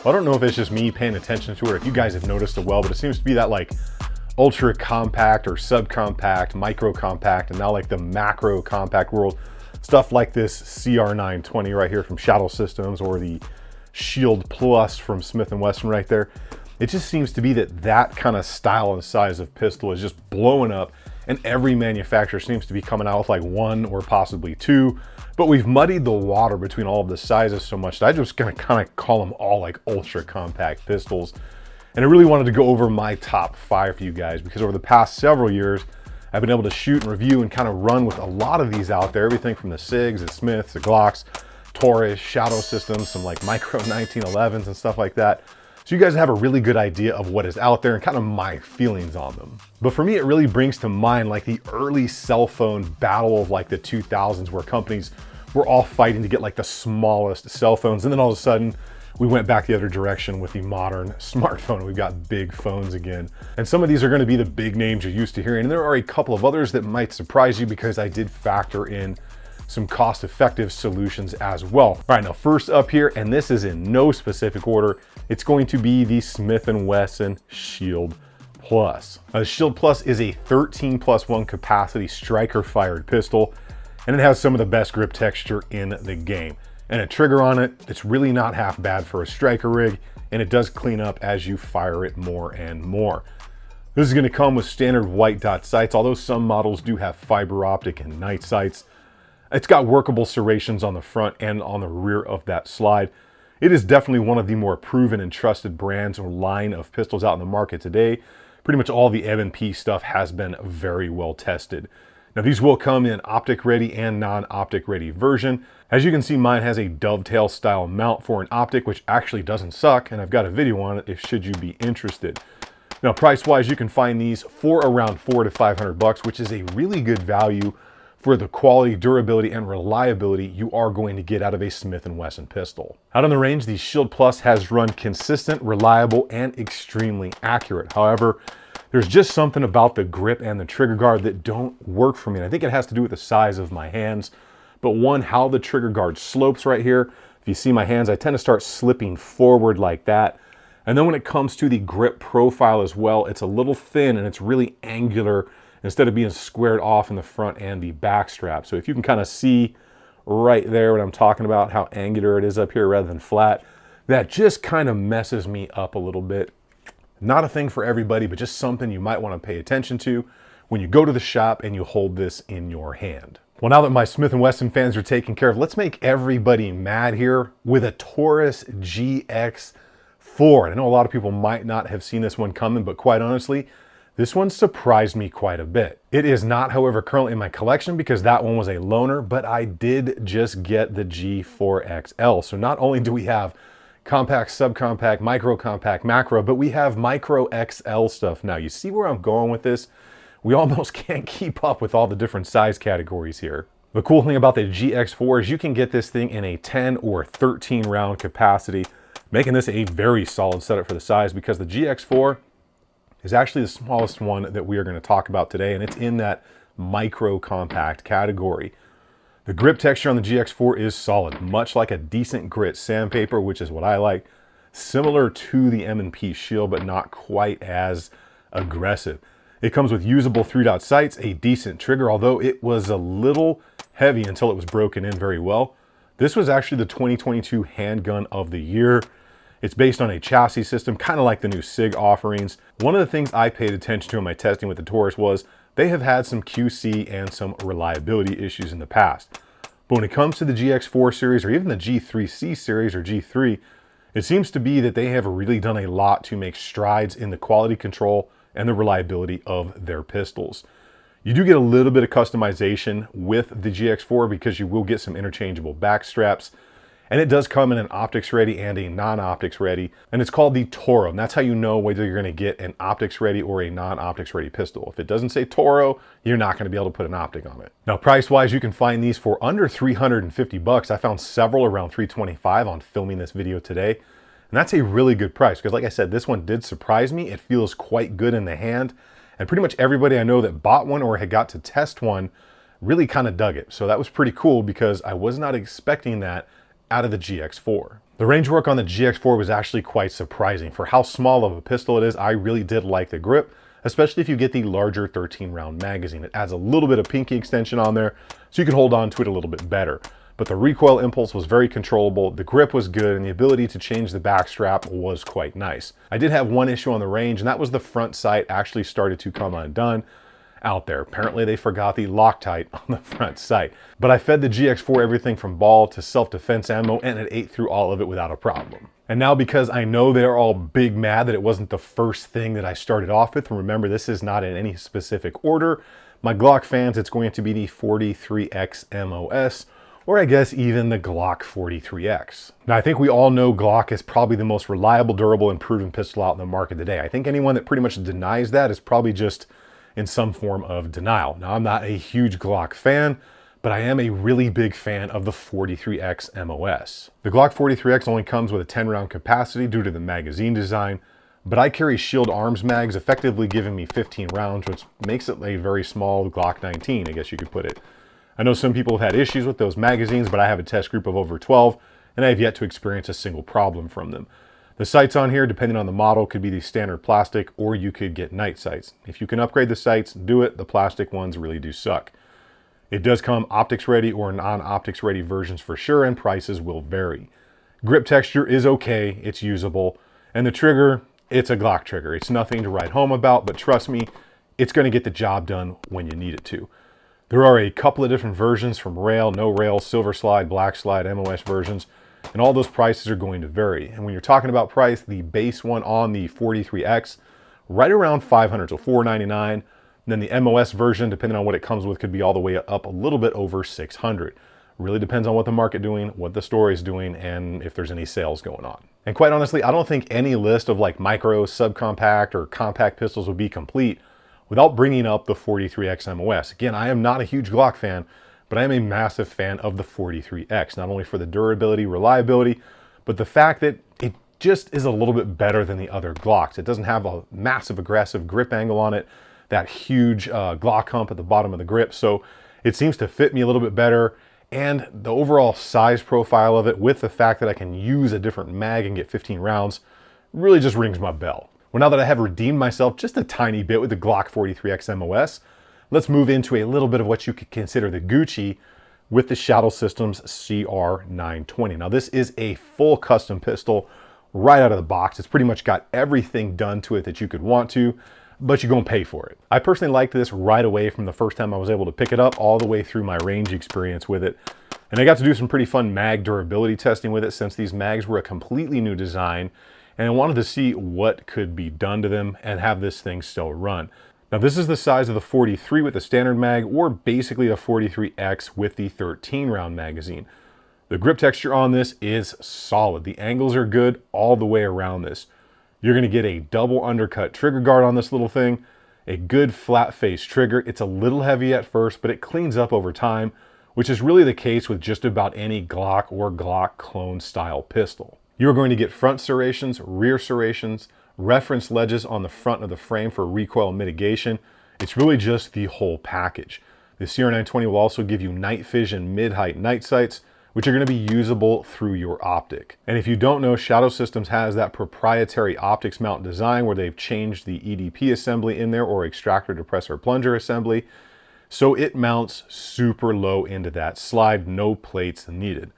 I don't know if it's just me paying attention to it or if you guys have noticed it well, but it seems to be that like ultra compact or subcompact, micro compact, and now like the macro compact world. Stuff like this CR920 right here from Shadow Systems, or the Shield Plus from Smith & Wesson right there. It just seems to be that that kind of style and size of pistol is just blowing up, and every manufacturer seems to be coming out with like one or possibly two. But we've muddied the water between all of the sizes so much that I'm just gonna kind of call them all like ultra compact pistols. And I really wanted to go over my top 5 for you guys, because over the past several years, I've been able to shoot and review and kind of run with a lot of these out there. Everything from the SIGs, the Smiths, the Glocks, Taurus, Shadow Systems, some like micro 1911s and stuff like that. So you guys have a really good idea of what is out there and kind of my feelings on them. But for me, it really brings to mind like the early cell phone battle of like the 2000s, where companies were all fighting to get like the smallest cell phones. And then all of a sudden, we went back the other direction with the modern smartphone. We've got big phones again. And some of these are gonna be the big names you're used to hearing. And there are a couple of others that might surprise you, because I did factor in some cost-effective solutions as well. All right, now first up here, and this is in no specific order, it's going to be the Smith & Wesson Shield Plus. Now, the Shield Plus is a 13+1 capacity striker-fired pistol, and it has some of the best grip texture in the game. And a trigger on it, it's really not half bad for a striker rig, and it does clean up as you fire it more and more. This is going to come with standard white dot sights, although some models do have fiber optic and night sights. It's got workable serrations on the front and on the rear of that slide. It is definitely one of the more proven and trusted brands or line of pistols out in the market today. Pretty much all the M&P stuff has been very well tested. Now these will come in optic ready and non-optic ready version. As you can see, mine has a dovetail style mount for an optic, which actually doesn't suck, and I've got a video on it if should you be interested. Now price wise, you can find these for around $400 to $500, which is a really good value for the quality, durability, and reliability you are going to get out of a Smith & Wesson pistol. Out on the range, the Shield Plus has run consistent, reliable, and extremely accurate. However, there's just something about the grip and the trigger guard that don't work for me. And I think it has to do with the size of my hands. But one, how the trigger guard slopes right here. If you see my hands, I tend to start slipping forward like that. And then when it comes to the grip profile as well, it's a little thin and it's really angular instead of being squared off in the front and the back strap. So if you can kind of see right there what I'm talking about, how angular it is up here rather than flat, that just kind of messes me up a little bit. Not a thing for everybody, but just something you might want to pay attention to when you go to the shop and you hold this in your hand. Well, now that my Smith & Wesson fans are taken care of, let's make everybody mad here with a Taurus GX4. And I know a lot of people might not have seen this one coming, but quite honestly, this one surprised me quite a bit. It is not, however, currently in my collection because that one was a loaner, but I did just get the G4 XL. So not only do we have compact, subcompact, micro compact, macro, but we have micro XL stuff now. You see where I'm going with this? We almost can't keep up with all the different size categories here. The cool thing about the GX4 is you can get this thing in a 10 or 13 round capacity, making this a very solid setup for the size, because the GX4 is actually the smallest one that we are going to talk about today, and it's in that micro compact category. The grip texture on the GX4 is solid, much like a decent grit sandpaper, which is what I like. Similar to the M&P Shield, but not quite as aggressive. It comes with usable 3-dot sights, a decent trigger, although it was a little heavy until it was broken in very well. This was actually the 2022 handgun of the year. It's based on a chassis system, kind of like the new SIG offerings. One of the things I paid attention to in my testing with the Taurus was they have had some QC and some reliability issues in the past. But when it comes to the GX4 series, or even the G3C series or G3, it seems to be that they have really done a lot to make strides in the quality control and the reliability of their pistols. You do get a little bit of customization with the GX4 because you will get some interchangeable back straps. And it does come in an optics ready and a non-optics ready, and it's called the Toro, and that's how you know whether you're going to get an optics ready or a non-optics ready pistol. If it doesn't say Toro, you're not going to be able to put an optic on it. Now, price-wise, you can find these for under $350. I found several around $325 on filming this video today, and that's a really good price because, like I said, this one did surprise me. It feels quite good in the hand, and pretty much everybody I know that bought one or had got to test one really kind of dug it. So that was pretty cool because I was not expecting that out of the GX4. The range work on the GX4 was actually quite surprising. For how small of a pistol it is, I really did like the grip, especially if you get the larger 13-round magazine. It adds a little bit of pinky extension on there, so you can hold on to it a little bit better. But the recoil impulse was very controllable, the grip was good, and the ability to change the back strap was quite nice. I did have one issue on the range, and that was the front sight actually started to come undone out there. Apparently they forgot the Loctite on the front sight. But I fed the GX4 everything from ball to self-defense ammo, and it ate through all of it without a problem. And now, because I know they're all big mad that it wasn't the first thing that I started off with, and remember, this is not in any specific order, my Glock fans, it's going to be the 43X MOS, or I guess even the Glock 43X. Now, I think we all know Glock is probably the most reliable, durable, and proven pistol out in the market today. I think anyone that pretty much denies that is probably just in some form of denial. Now, I'm not a huge Glock fan, but I am a really big fan of the 43X MOS. The Glock 43X only comes with a 10-round capacity due to the magazine design, but I carry shield arms mags, effectively giving me 15 rounds, which makes it a very small Glock 19, I guess you could put it. I know some people have had issues with those magazines, but I have a test group of over 12, and I have yet to experience a single problem from them. The sights on here, depending on the model, could be the standard plastic, or you could get night sights. If you can upgrade the sights, do it. The plastic ones really do suck. It does come optics ready or non-optics ready versions for sure, and prices will vary. Grip texture is okay, it's usable, and the trigger, it's a Glock trigger. It's nothing to write home about, but trust me, it's going to get the job done when you need it to. There are a couple of different versions, from rail, no rail, silver slide, black slide, MOS versions, and all those prices are going to vary. And when you're talking about price, the base one on the 43X, right around $500, so $499. And then the MOS version, depending on what it comes with, could be all the way up a little bit over $600. Really depends on what the market doing, what the store is doing, and if there's any sales going on. And quite honestly, I don't think any list of like micro, subcompact, or compact pistols would be complete without bringing up the 43X MOS. Again, I am not a huge Glock fan, but I am a massive fan of the 43X, not only for the durability, reliability, but the fact that it just is a little bit better than the other Glocks. It doesn't have a massive aggressive grip angle on it, that huge Glock hump at the bottom of the grip, so it seems to fit me a little bit better, and the overall size profile of it, with the fact that I can use a different mag and get 15 rounds, really just rings my bell. Well, now that I have redeemed myself just a tiny bit with the Glock 43X MOS, let's move into a little bit of what you could consider the Gucci with the Shadow Systems CR920. Now, this is a full custom pistol right out of the box. It's pretty much got everything done to it that you could want to, but you're gonna pay for it. I personally liked this right away from the first time I was able to pick it up, all the way through my range experience with it. And I got to do some pretty fun mag durability testing with it, since these mags were a completely new design, and I wanted to see what could be done to them and have this thing still run. Now, this is the size of the 43 with the standard mag, or basically the 43X with the 13-round magazine. The grip texture on this is solid. The angles are good all the way around this. You're going to get a double undercut trigger guard on this little thing, a good flat face trigger. It's a little heavy at first, but it cleans up over time, which is really the case with just about any Glock or Glock clone style pistol. You're going to get front serrations, rear serrations, reference ledges on the front of the frame for recoil mitigation. It's really just the whole package. The CR920 will also give you night vision mid-height night sights, which are going to be usable through your optic. And if you don't know, Shadow Systems has that proprietary optics mount design where they've changed the EDP assembly in there, or extractor depressor plunger assembly, so it mounts super low into that slide, no plates needed.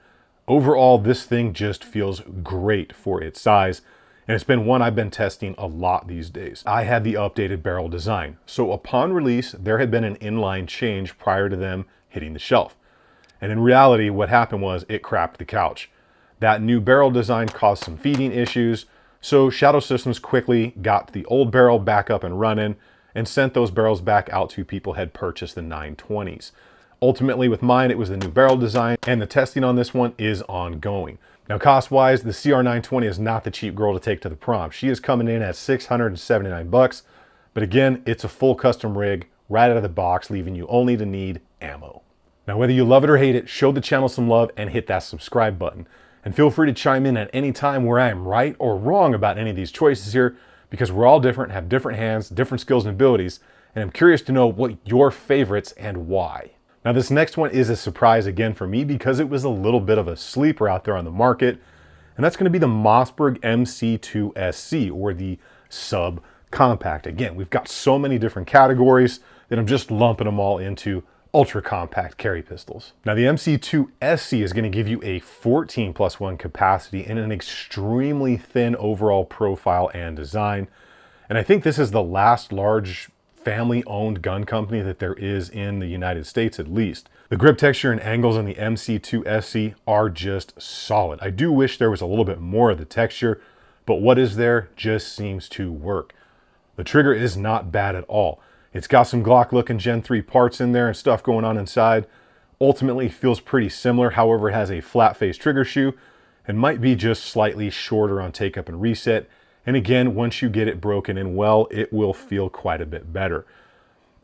Overall, this thing just feels great for its size, and it's been one I've been testing a lot these days. I had the updated barrel design, so upon release, there had been an inline change prior to them hitting the shelf. And in reality, what happened was it crapped the couch. That new barrel design caused some feeding issues, so Shadow Systems quickly got the old barrel back up and running and sent those barrels back out to people who had purchased the 920s. Ultimately, with mine, it was the new barrel design, and the testing on this one is ongoing. Now, cost-wise, the CR920 is not the cheap girl to take to the prom. She is coming in at $679, but again, it's a full custom rig right out of the box, leaving you only to need ammo. Now, whether you love it or hate it, show the channel some love and hit that subscribe button. And feel free to chime in at any time where I am right or wrong about any of these choices here, because we're all different, have different hands, different skills and abilities, and I'm curious to know what your favorites and why. Now, this next one is a surprise again for me, because it was a little bit of a sleeper out there on the market, and that's going to be the Mossberg MC2SC, or the sub compact. Again, we've got so many different categories that I'm just lumping them all into ultra compact carry pistols. Now the MC2SC is going to give you a 14+1 capacity and an extremely thin overall profile and design. And I think this is the last large family-owned gun company that there is in the United States, at least. The grip texture and angles on the MC2SC are just solid. I do wish there was a little bit more of the texture, but what is there just seems to work. The trigger is not bad at all. It's got some Glock looking Gen 3 parts in there and stuff going on inside. Ultimately, it feels pretty similar. However, it has a flat face trigger shoe and might be just slightly shorter on take up and reset. And again, once you get it broken in well, it will feel quite a bit better.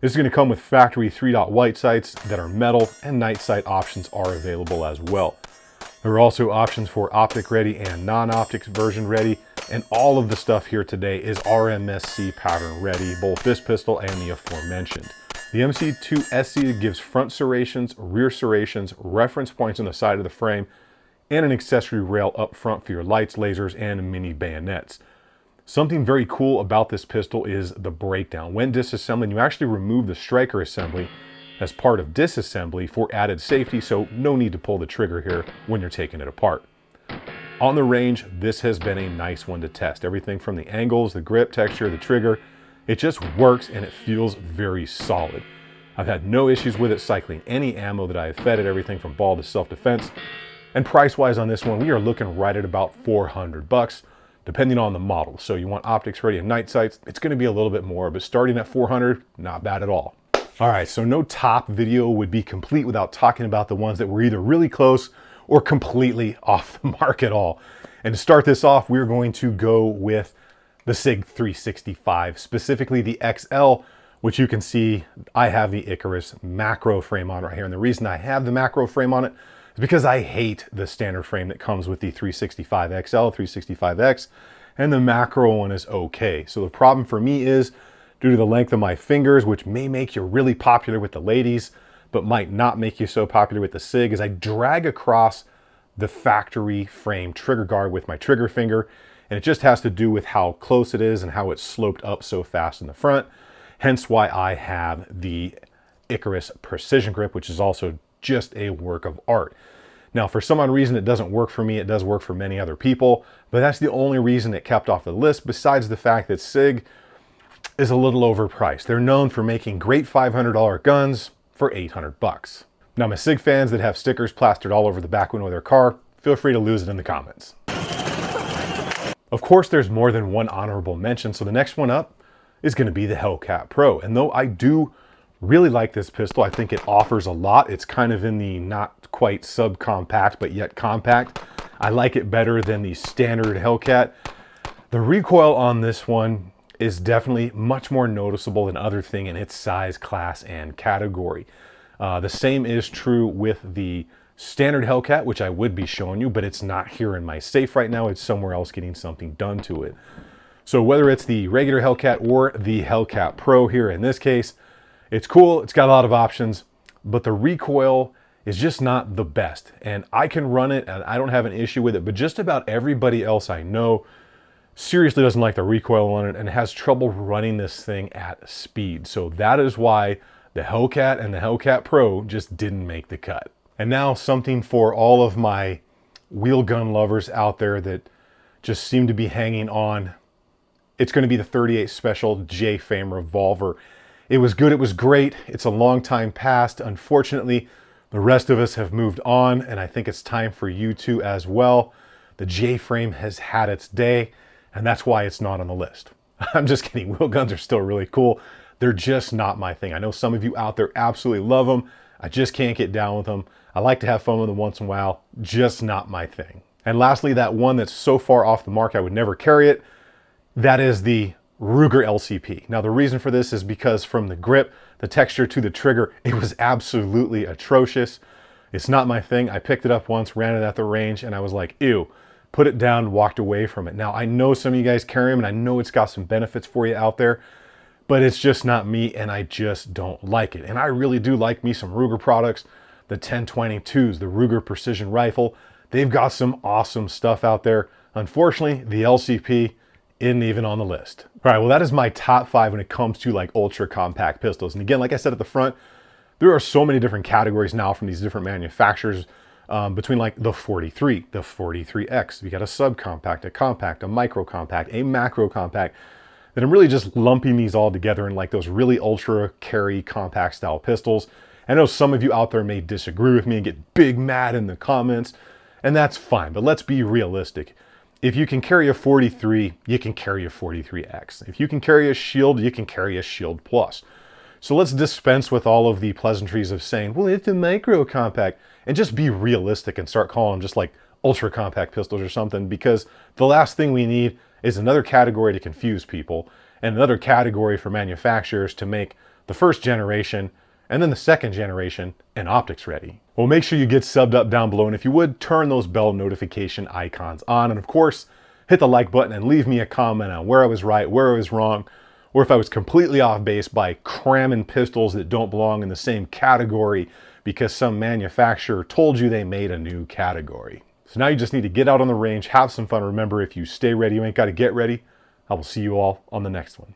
This is going to come with factory 3-dot white sights that are metal, and night sight options are available as well. There are also options for optic ready and non-optic version ready, and all of the stuff here today is RMSC pattern ready, both this pistol and the aforementioned. The MC2SC gives front serrations, rear serrations, reference points on the side of the frame, and an accessory rail up front for your lights, lasers, and mini bayonets. Something very cool about this pistol is the breakdown. When disassembling, you actually remove the striker assembly as part of disassembly for added safety, so no need to pull the trigger here when you're taking it apart. On the range, this has been a nice one to test. Everything from the angles, the grip texture, the trigger, it just works and it feels very solid. I've had no issues with it cycling any ammo that I have fed it, everything from ball to self-defense. And price-wise on this one, we are looking right at about $400, depending on the model. So you want optics ready and night sights, it's gonna be a little bit more, but starting at $400, not bad at all. All right, so no top video would be complete without talking about the ones that were either really close or completely off the mark at all. And to start this off, we're going to go with the SIG 365, specifically the XL, which you can see I have the Icarus macro frame on right here. And the reason I have the macro frame on it is because I hate the standard frame that comes with the 365 XL, 365X, and the macro one is okay. So the problem for me is, due to the length of my fingers, which may make you really popular with the ladies, but might not make you so popular with the SIG, is I drag across the factory frame trigger guard with my trigger finger, and it just has to do with how close it is and how it's sloped up so fast in the front, hence why I have the Icarus Precision Grip, which is also just a work of art. Now, for some odd reason, it doesn't work for me. It does work for many other people, but that's the only reason it kept off the list, besides the fact that SIG is a little overpriced. They're known for making great $500 guns for $800. Now, my SIG fans that have stickers plastered all over the back window of their car, feel free to lose it in the comments. Of course, there's more than one honorable mention, so the next one up is going to be the Hellcat Pro. And though I do really like this pistol, I think it offers a lot. It's kind of in the not quite subcompact, but yet compact. I like it better than the standard Hellcat. The recoil on this one is definitely much more noticeable than other thing in its size, class, and category. The same is true with the standard Hellcat, which I would be showing you, but it's not here in my safe right now. It's somewhere else getting something done to it. So whether it's the regular Hellcat or the Hellcat Pro here in this case, it's cool, it's got a lot of options, but the recoil is just not the best. And I can run it and I don't have an issue with it, but just about everybody else I know seriously doesn't like the recoil on it and has trouble running this thing at speed. So that is why the Hellcat and the Hellcat Pro just didn't make the cut. And now something for all of my wheel gun lovers out there that just seem to be hanging on. It's going to be the 38 Special J-Fame Revolver. It was good, it was great. It's a long time past. Unfortunately, the rest of us have moved on, and I think it's time for you to as well. The J-Frame has had its day, and that's why it's not on the list. I'm just kidding. Wheel guns are still really cool. They're just not my thing. I know some of you out there absolutely love them. I just can't get down with them. I like to have fun with them once in a while. Just not my thing. And lastly, that one that's so far off the mark I would never carry it, that is the Ruger LCP. Now, the reason for this is because from the grip, the texture to the trigger, it was absolutely atrocious. It's not my thing. I picked it up once, ran it at the range, and I was like, ew. Put it down, walked away from it. Now, I know some of you guys carry them, and I know it's got some benefits for you out there, but it's just not me, and I just don't like it. And I really do like me some Ruger products, the 1022s, the Ruger Precision Rifle. They've got some awesome stuff out there. Unfortunately, the LCP isn't even on the list. All right, well, that is my top 5 when it comes to like ultra compact pistols. And again, like I said at the front, there are so many different categories now from these different manufacturers, between like the 43, the 43X. You got a subcompact, a compact, a micro compact, a macro compact. That I'm really just lumping these all together in like those really ultra carry compact style pistols. I know some of you out there may disagree with me and get big mad in the comments, and that's fine, but let's be realistic. If you can carry a 43, you can carry a 43X. If you can carry a Shield, you can carry a Shield Plus. So let's dispense with all of the pleasantries of saying, well, it's a micro compact, and just be realistic and start calling them just like ultra compact pistols or something, because the last thing we need is another category to confuse people and another category for manufacturers to make the first generation and then the second generation and optics ready. Well, make sure you get subbed up down below, and if you would, turn those bell notification icons on, and of course, hit the like button and leave me a comment on where I was right, where I was wrong, or if I was completely off base by cramming pistols that don't belong in the same category because some manufacturer told you they made a new category. So now you just need to get out on the range, have some fun. Remember, if you stay ready, you ain't got to get ready. I will see you all on the next one.